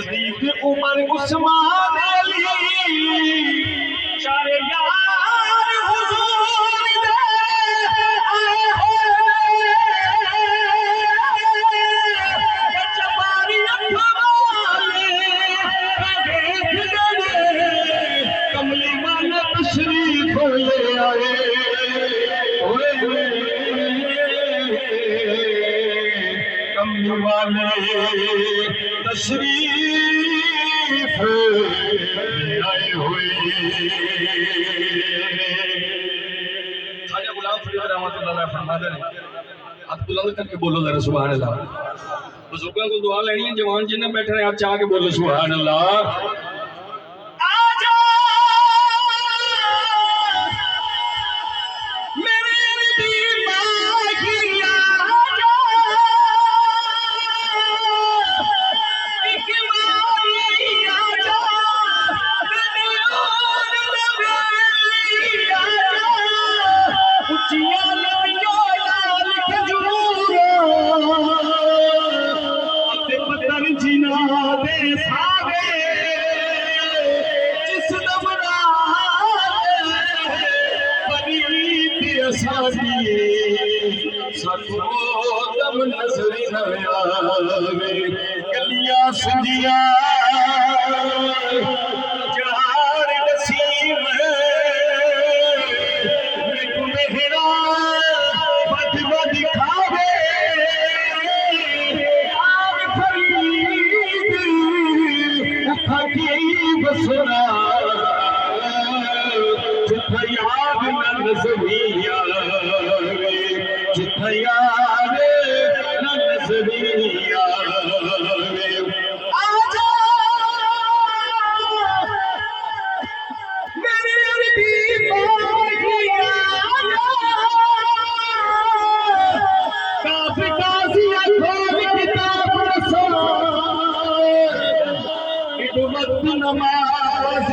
नजदीक उमर उस्मान अली चारे यार हुजूर दे आए होए जबारी अखवाले देख गए कमली वाला तशरीफ ले आए होए कमली वाले तशरीफ आए हुए। ख्वाजा गुलाम फरीद रहमतुल्लाह फरमाते हैं, हाथ बुलंद करके बोलो जरा सुभान अल्लाह। बुजुर्गों को दुआ लेनी है, जवान जिन्हें बैठे हैं आप चाह के बोलो सुभान अल्लाह। गलियां सुंजिया जार नसीब मेरा बद बद खावे फरीद फकी बसरा जिथे याद न नजरिया जिथे याद न नजरिया नमाज